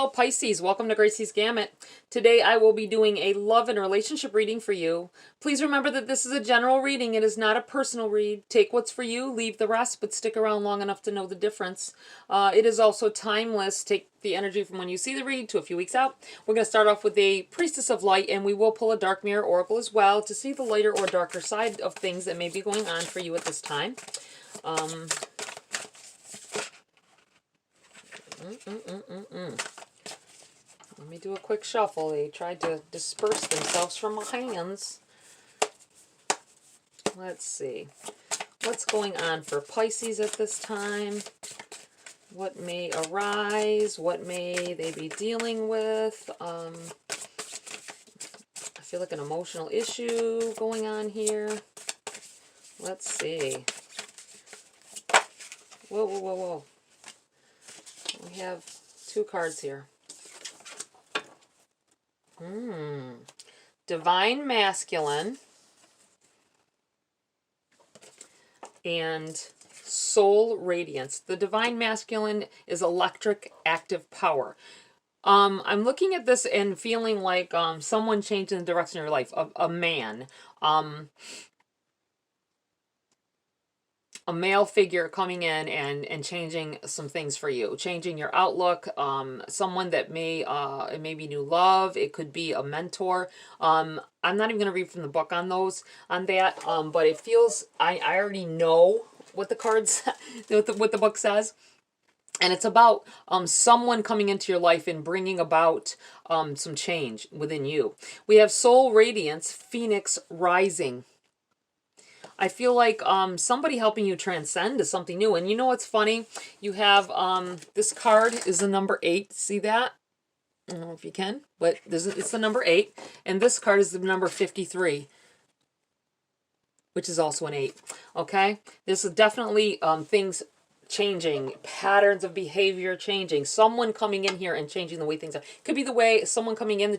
Hello Pisces, welcome to GRAYCI'S Gamut. Today I will be doing a love and relationship reading for you. Please remember that this is a general reading. It is not a personal read. Take what's for you, leave the rest, but stick around long enough to know the difference. It is also timeless. Take the energy from when you see the read to a few weeks out. We're going to start off with a Priestess of Light, and we will pull a Dark Mirror Oracle as well to see the lighter or darker side of things that may be going on for you at this time. Let me do a quick shuffle. They tried to disperse themselves from my hands. Let's see. What's going on for Pisces at this time? What may arise? What may they be dealing with? I feel like an emotional issue going on here. Let's see. Whoa, whoa, whoa, whoa. We have two cards here. Divine Masculine and Soul Radiance. The Divine Masculine is electric, active power. I'm looking at this and feeling like someone changing the direction of your life. A man. A male figure coming in and changing some things for you, changing your outlook, someone that it may be new love, it could be a mentor. I'm not even going to read from the book on that, but it feels, I already know what the cards, what the book says. And it's about someone coming into your life and bringing about some change within you. We have Soul Radiance, Phoenix Rising. I feel like somebody helping you transcend to something new. And you know what's funny? You have, this card is the number 8. See that? I don't know if you can, but it's the number 8. And this card is the number 53, which is also an 8. Okay? This is definitely things changing, patterns of behavior changing, someone coming in here and changing the way things are. Could be the way someone coming in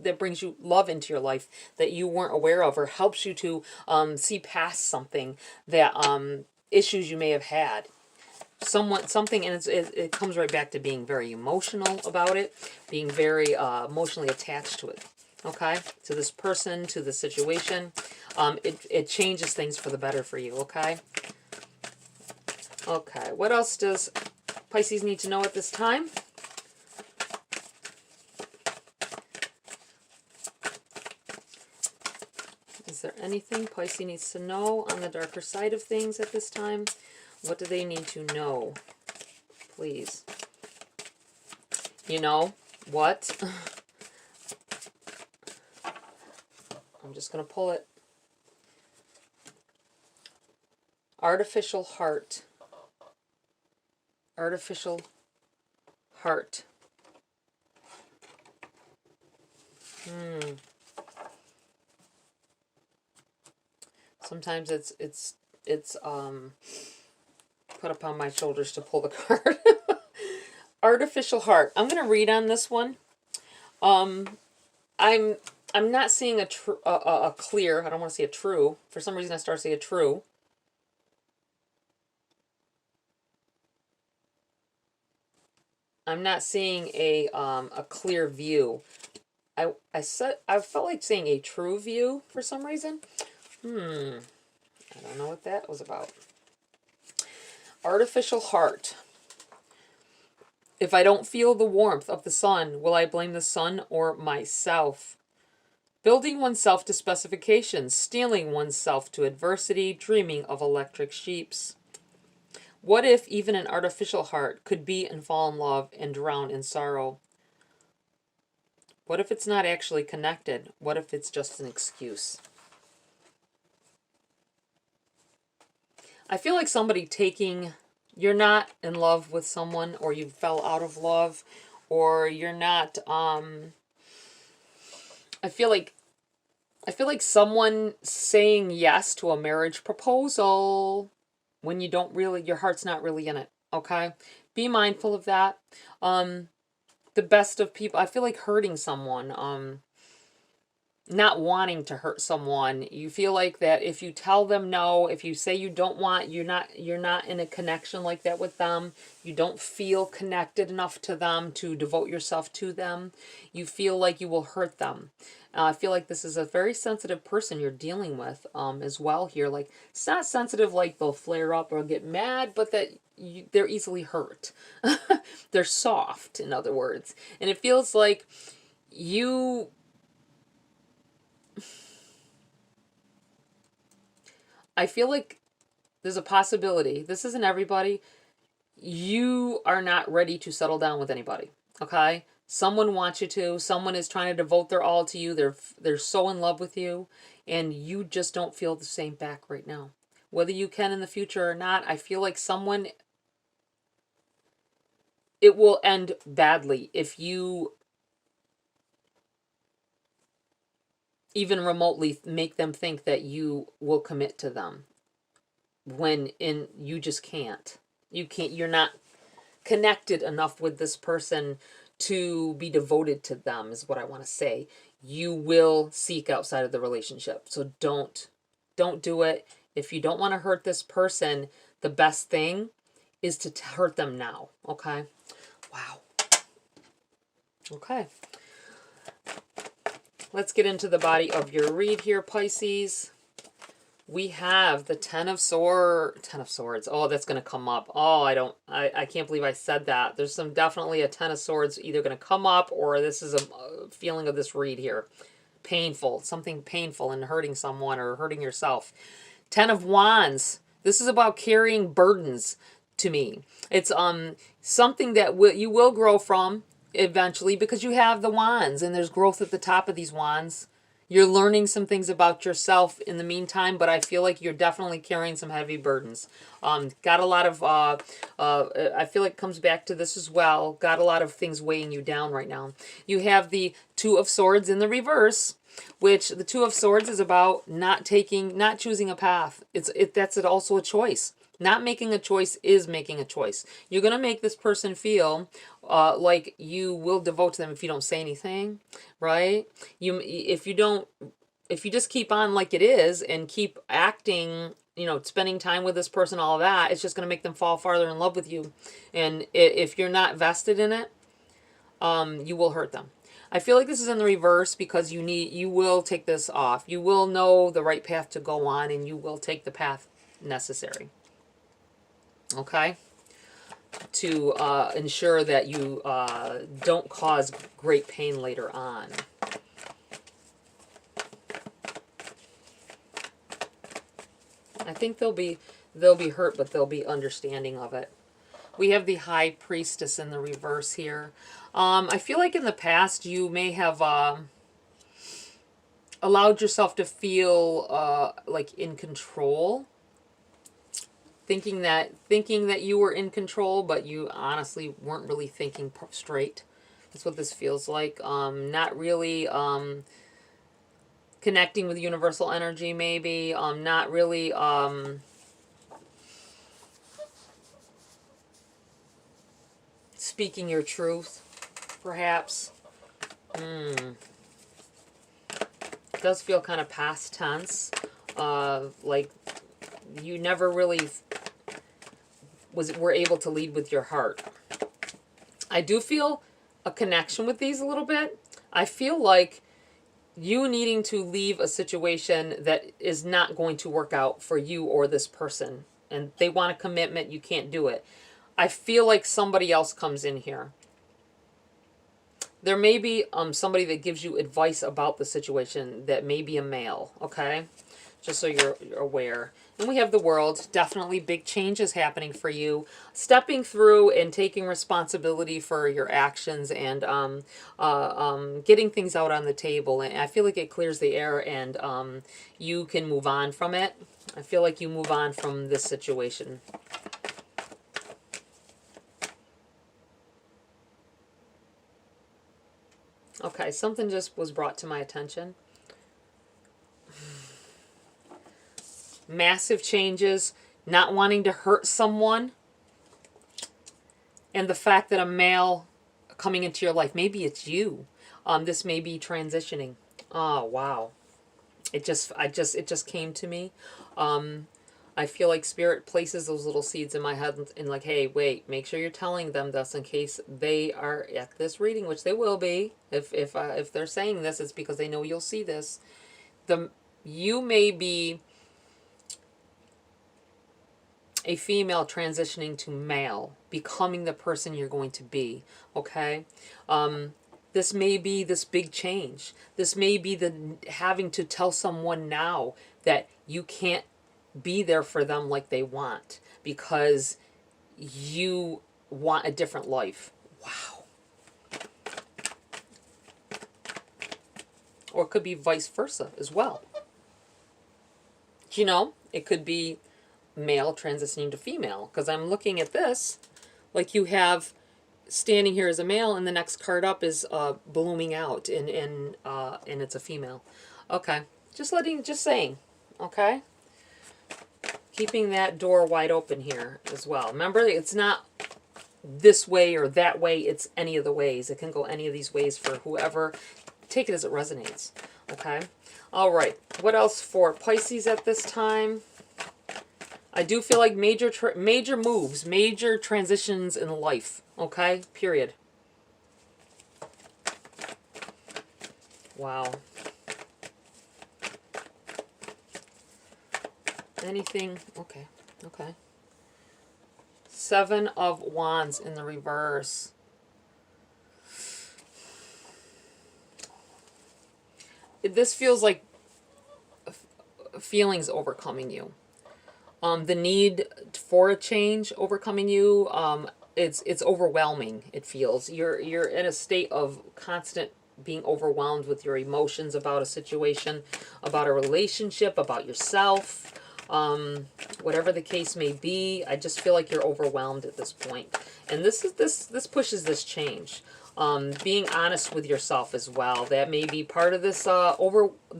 that brings you love into your life that you weren't aware of, or helps you to see past something that issues you may have had. Something, and it comes right back to being very emotional about it, being very emotionally attached to it. Okay, to this person, to the situation. It changes things for the better for you. Okay. Okay, what else does Pisces need to know at this time? Is there anything Pisces needs to know on the darker side of things at this time? What do they need to know? Please. You know what? I'm just going to pull it. Artificial heart. Artificial heart. Sometimes it's put upon my shoulders to pull the card. Artificial heart. I'm going to read on this one. I'm not seeing a clear. I don't want to see a true. For some reason I start to see a true. I'm not seeing a clear view. I felt like saying a true view for some reason. I don't know what that was about. Artificial heart. If I don't feel the warmth of the sun, will I blame the sun or myself? Building oneself to specifications, steeling oneself to adversity, dreaming of electric sheeps. What if even an artificial heart could be and fall in love and drown in sorrow? What if it's not actually connected? What if it's just an excuse? I feel like somebody you're not in love with someone, or you fell out of love, or you're not, I feel like someone saying yes to a marriage proposal when you don't really, your heart's not really in it, okay? Be mindful of that. The best of people, I feel like hurting someone, not wanting to hurt someone. You feel like that if you tell them no, if you say you don't want, you're not in a connection like that with them. You don't feel connected enough to them to devote yourself to them. You feel like you will hurt them. I feel like this is a very sensitive person you're dealing with as well here. Like, it's not sensitive like they'll flare up or get mad, but that they're easily hurt. They're soft, in other words. And it feels like you... I feel like there's a possibility. This isn't everybody. You are not ready to settle down with anybody. Okay? Someone wants you to. Someone is trying to devote their all to you. They're so in love with you, and you just don't feel the same back right now. Whether you can in the future or not, I feel like someone... It will end badly if you even remotely make them think that you will commit to them, when you just can't. You're not connected enough with this person to be devoted to them, is what I want to say. You will seek outside of the relationship. So don't do it. If you don't want to hurt this person, the best thing is to hurt them now. Okay? Wow. Okay. Let's get into the body of your read here, Pisces. We have the Ten of Swords. Oh, that's going to come up. Oh, I can't believe I said that. There's definitely a Ten of Swords either going to come up, or this is a feeling of this read here. Painful. Something painful and hurting someone or hurting yourself. Ten of Wands. This is about carrying burdens to me. It's something that you will grow from eventually, because you have the wands and there's growth at the top of these wands. You're learning some things about yourself in the meantime, but I feel like you're definitely carrying some heavy burdens. Got a lot of, I feel like it comes back to this as well. Got a lot of things weighing you down right now. You have the Two of Swords in the reverse, which the Two of Swords is about not choosing a path. That's also a choice. Not making a choice is making a choice. You're going to make this person feel like you will devote to them if you don't say anything, right? If you just keep on like it is and keep acting, spending time with this person, all of that, it's just going to make them fall farther in love with you. And if you're not vested in it, you will hurt them. I feel like this is in the reverse because you will take this off. You will know the right path to go on, and you will take the path necessary. Okay, to ensure that you don't cause great pain later on. I think they'll be hurt, but they'll be understanding of it. We have the High Priestess in the reverse here. I feel like in the past you may have allowed yourself to feel like in control. Thinking that you were in control, but you honestly weren't really thinking straight. That's what this feels like. Not really connecting with universal energy, maybe. Not really speaking your truth, perhaps. It does feel kind of past tense. Like you never really were able to lead with your heart. I do feel a connection with these a little bit. I feel like you needing to leave a situation that is not going to work out for you or this person, and they want a commitment, you can't do it. I feel like somebody else comes in here. There may be somebody that gives you advice about the situation that may be a male, okay? Just so you're aware. And we have the World. Definitely big changes happening for you. Stepping through and taking responsibility for your actions and getting things out on the table. And I feel like it clears the air and you can move on from it. I feel like you move on from this situation. Okay, something just was brought to my attention. Massive changes, not wanting to hurt someone, and the fact that a male coming into your life, maybe it's you. This may be transitioning. Oh, wow. It just came to me. I feel like Spirit places those little seeds in my head and like, hey, wait, make sure you're telling them this in case they are at this reading, which they will be. If they're saying this, it's because they know you'll see this. You may be a female transitioning to male, becoming the person you're going to be. Okay. This may be this big change. This may be the having to tell someone now that you can't be there for them like they want because you want a different life. Wow. Or it could be vice versa as well. You know, it could be male transitioning to female, because I'm looking at this like you have standing here as a male and the next card up is blooming out and it's a female. Okay. Just saying. Okay. Keeping that door wide open here as well. Remember, it's not this way or that way. It's any of the ways. It can go any of these ways for whoever. Take it as it resonates. Okay. All right. What else for Pisces at this time? I do feel like major moves, major transitions in life. Okay. Period. Wow. Anything? Okay. Okay. Seven of Wands in the reverse. This feels like feelings overcoming you. The need for a change overcoming you. It's overwhelming. It feels you're in a state of constant being overwhelmed with your emotions about a situation, about a relationship, about yourself. Whatever the case may be, I just feel like you're overwhelmed at this point. And this pushes this change. Being honest with yourself as well. That may be part of this the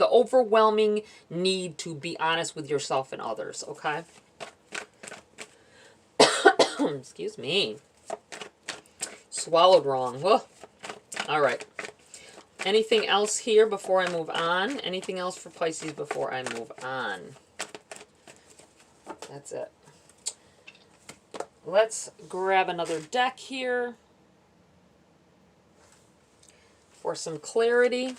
overwhelming need to be honest with yourself and others, okay? Excuse me. Swallowed wrong. Whoa. All right. Anything else here before I move on? Anything else for Pisces before I move on? That's it. Let's grab another deck here for some clarity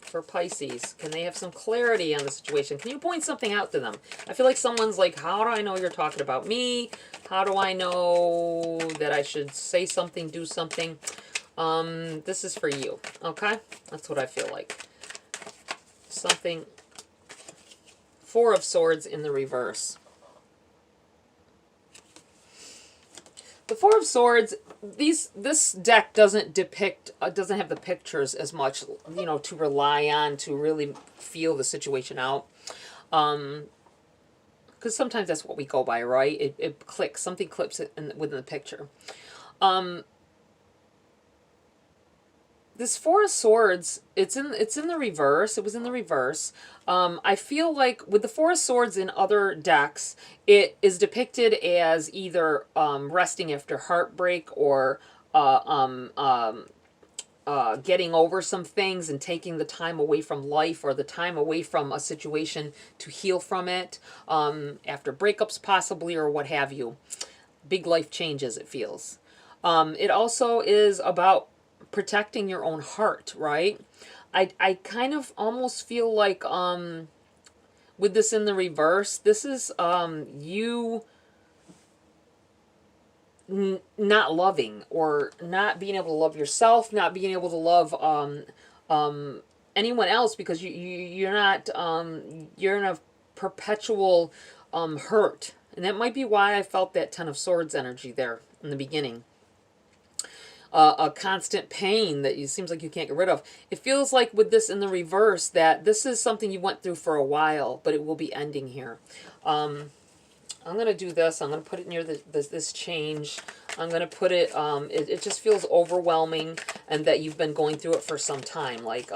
for Pisces. Can they have some clarity on the situation? Can you point something out to them? I feel like someone's like, how do I know you're talking about me? How do I know that I should say something, do something? This is for you, okay? That's what I feel like. Something. Four of Swords in the reverse. The Four of Swords, this deck doesn't depict, doesn't have the pictures as much, you know, to rely on to really feel the situation out. Because sometimes that's what we go by, right? It clicks, something clips within the picture. This Four of Swords, it's in the reverse. It was in the reverse. I feel like with the Four of Swords in other decks, it is depicted as either resting after heartbreak or getting over some things and taking the time away from life or the time away from a situation to heal from it, after breakups possibly or what have you. Big life changes, it feels. It also is about protecting your own heart, right? I kind of almost feel like with this in the reverse, this is you not loving or not being able to love yourself, not being able to love anyone else because you're not you're in a perpetual hurt. And that might be why I felt that Ten of Swords energy there in the beginning. A constant pain that it seems like you can't get rid of. It feels like with this in the reverse that this is something you went through for a while, but it will be ending here. I'm going to do this. I'm going to put it near this change. I'm going to put it, it just feels overwhelming, and that you've been going through it for some time. Like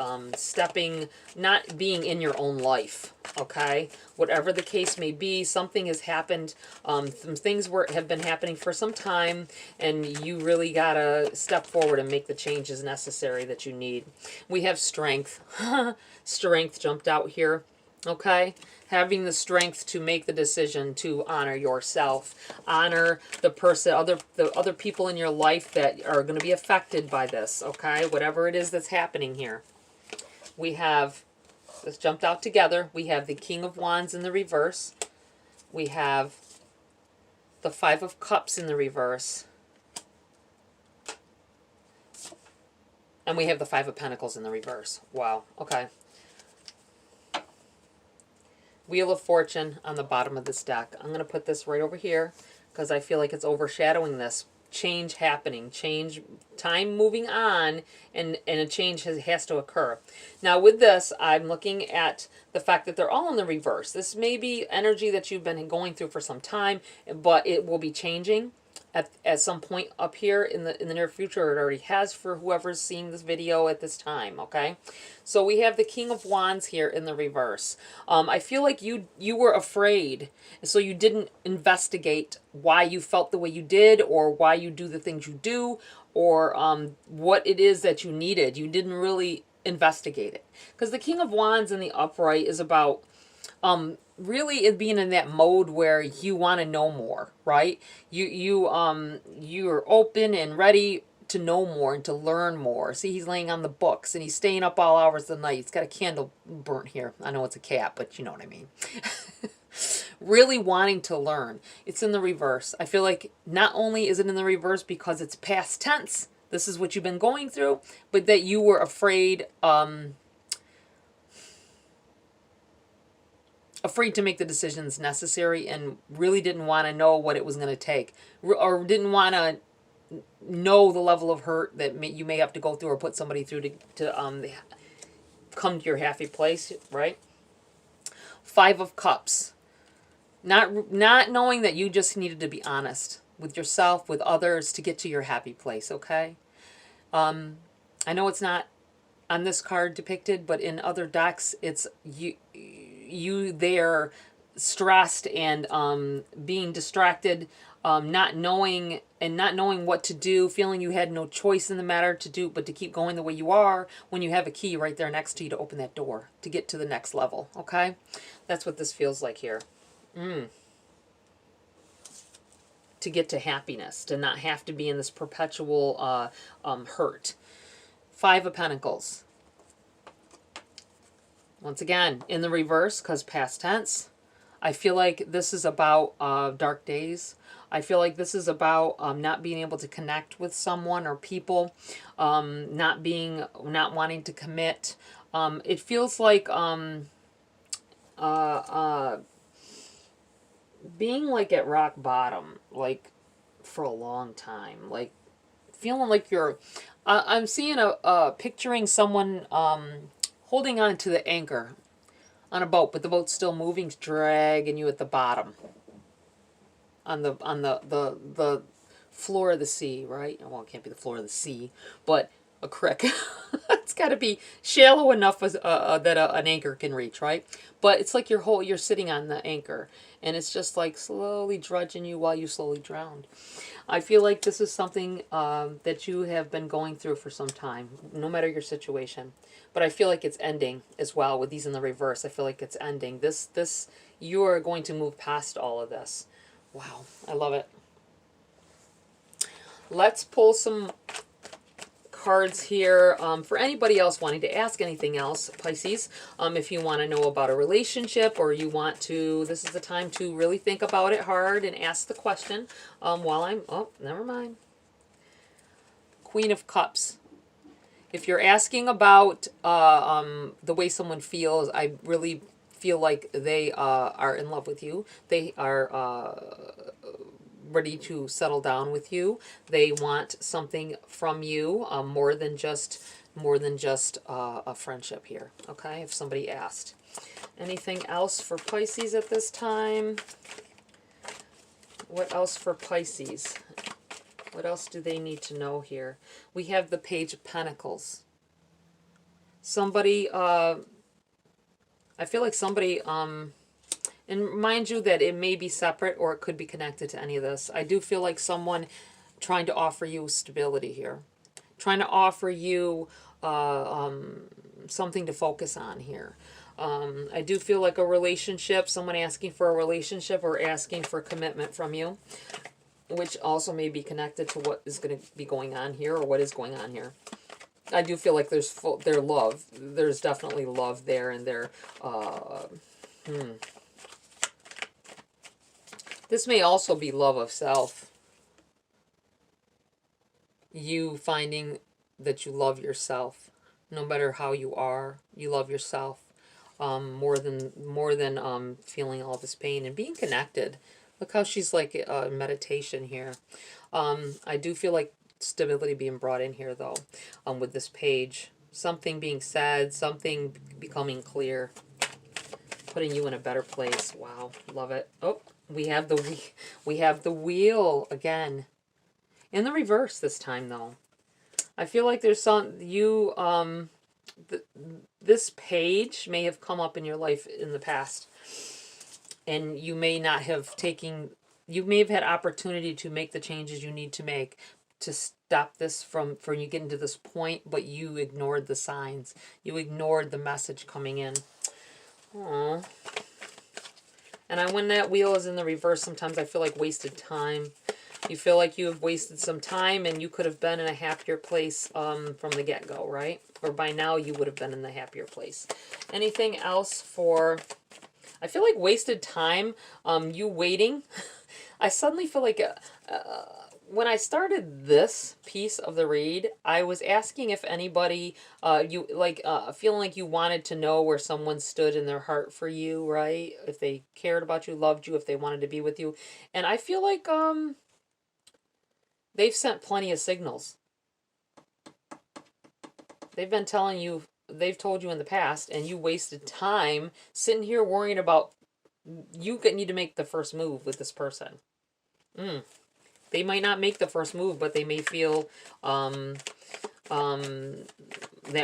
not being in your own life, okay? Whatever the case may be, something has happened. Some things have been happening for some time, and you really got to step forward and make the changes necessary that you need. We have strength. Strength jumped out here. Okay, having the strength to make the decision to honor yourself, honor the person, the other people in your life that are going to be affected by this. Okay, whatever it is that's happening here. We have this jumped out together. We have the King of Wands in the reverse. We have the Five of Cups in the reverse, and we have the Five of Pentacles in the reverse. Wow. Okay. Wheel of Fortune on the bottom of this deck. I'm going to put this right over here because I feel like it's overshadowing this. Change happening, change, time moving on, and a change has to occur. Now with this, I'm looking at the fact that they're all in the reverse. This may be energy that you've been going through for some time, but it will be changing at some point up here in the near future. It already has for whoever's seeing this video at this time, okay? So we have the King of Wands here in the reverse. I feel like you were afraid, so you didn't investigate why you felt the way you did, or why you do the things you do, or what it is that you needed. You didn't really investigate it. Because the King of Wands in the upright is about really it being in that mode where you want to know more, right? You're open and ready to know more and to learn more. See, he's laying on the books and he's staying up all hours of the night. He's got a candle burnt here. I know it's a cat, but you know what I mean. Really wanting to learn. It's in the reverse. I feel like not only is it in the reverse because it's past tense, this is what you've been going through, but that you were afraid to make the decisions necessary, and really didn't want to know what it was going to take, or didn't want to know the level of hurt that you may have to go through or put somebody through to come to your happy place, right? Five of Cups. Not knowing that you just needed to be honest with yourself, with others, to get to your happy place, okay? I know it's not on this card depicted, but in other decks, it's you there stressed and being distracted, not knowing what to do, feeling you had no choice in the matter to do but to keep going the way you are, when you have a key right there next to you to open that door to get to the next level. Okay, that's what this feels like here. To get to happiness, to not have to be in this perpetual hurt. Five of Pentacles. Once again, in the reverse, because past tense. I feel like this is about dark days. I feel like this is about not being able to connect with someone or people, not wanting to commit. It feels like being like at rock bottom, like for a long time, like feeling like you're. I'm seeing picturing someone holding on to the anchor on a boat, but the boat's still moving, dragging you at the bottom on the floor of the sea, right? Well, it can't be the floor of the sea, but a creek. It's got to be shallow enough that an anchor can reach, right? But it's like you're sitting on the anchor, and it's just like slowly drudging you while you slowly drown. I feel like this is something that you have been going through for some time, no matter your situation. But I feel like it's ending as well with these in the reverse. I feel like it's ending. This you are going to move past all of this. Wow, I love it. Let's pull some cards here for anybody else wanting to ask anything else, Pisces. If you want to know about a relationship, or you want to, this is the time to really think about it hard and ask the question while I'm, oh, never mind. Queen of Cups. If you're asking about the way someone feels, I really feel like they are in love with you. They are ready to settle down with you. They want something from you, more than just a friendship here. Okay, if somebody asked. Anything else for Pisces at this time? What else for Pisces? What else do they need to know here? We have the Page of Pentacles. Somebody, I feel like somebody, and mind you that it may be separate or it could be connected to any of this. I do feel like someone trying to offer you stability here. Trying to offer you something to focus on here. I do feel like a relationship, someone asking for a relationship or asking for commitment from you, which also may be connected to what is going to be going on here or what is going on here. I do feel like there's their love. There's definitely love there, and this may also be love of self. You finding that you love yourself, no matter how you are. You love yourself more than feeling all this pain and being connected. Look how she's like meditation here. I do feel like stability being brought in here though, with this page. Something being said, something becoming clear, putting you in a better place. Wow, love it. Oh, we have the wheel again, in the reverse this time though. I feel like there's this page may have come up in your life in the past, and you may not have you may have had opportunity to make the changes you need to make to stop this from you getting to this point, but you ignored the signs. You ignored the message coming in. Aww. And when that wheel is in the reverse, sometimes I feel like wasted time. You feel like you have wasted some time and you could have been in a happier place from the get-go, right? Or by now you would have been in the happier place. Anything else for... I feel like wasted time, you waiting. I suddenly feel like when I started this piece of the read, I was asking if anybody, feeling like you wanted to know where someone stood in their heart for you, right? If they cared about you, loved you, if they wanted to be with you. And I feel like they've sent plenty of signals. They've been telling you, they've told you in the past, and you wasted time sitting here worrying about you need to make the first move with this person. They might not make the first move, but they may feel that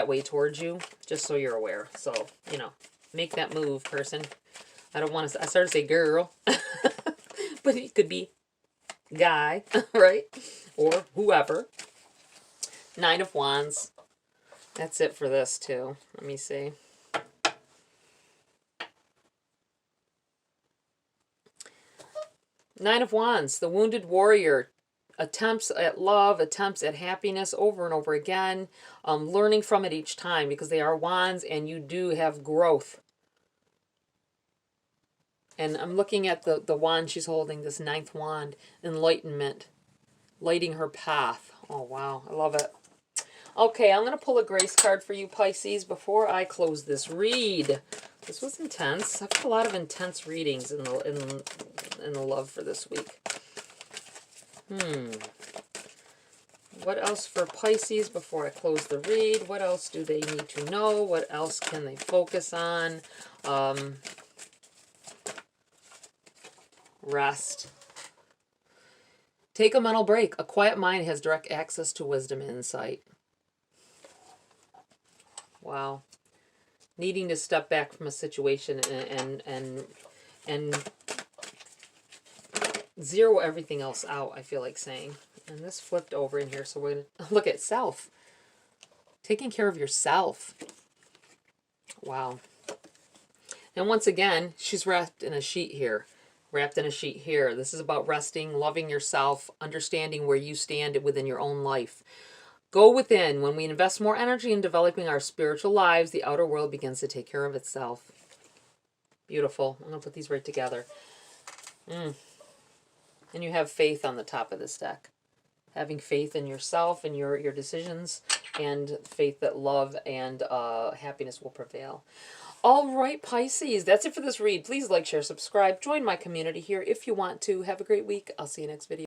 way towards you, just so you're aware. So, make that move, person. I started to say girl, but it could be guy, right? Or whoever. Nine of Wands. That's it for this, too. Let me see. Nine of Wands, the wounded warrior. Attempts at love, attempts at happiness over and over again. Learning from it each time, because they are wands and you do have growth. And I'm looking at the wand she's holding, this ninth wand. Enlightenment. Lighting her path. Oh, wow. I love it. Okay, I'm going to pull a grace card for you, Pisces, before I close this read. This was intense. I've got a lot of intense readings in the love for this week. What else for Pisces before I close the read? What else do they need to know? What else can they focus on? Rest. Take a mental break. A quiet mind has direct access to wisdom and insight. Wow. Needing to step back from a situation and zero everything else out, I feel like saying. And this flipped over in here, so we're going to look at self. Taking care of yourself. Wow. And once again, she's wrapped in a sheet here. Wrapped in a sheet here. This is about resting, loving yourself, understanding where you stand within your own life. Go within. When we invest more energy in developing our spiritual lives, the outer world begins to take care of itself. Beautiful. I'm going to put these right together. And you have faith on the top of this deck. Having faith in yourself and your decisions, and faith that love and happiness will prevail. All right, Pisces, that's it for this read. Please like, share, subscribe. Join my community here if you want to. Have a great week. I'll see you next video.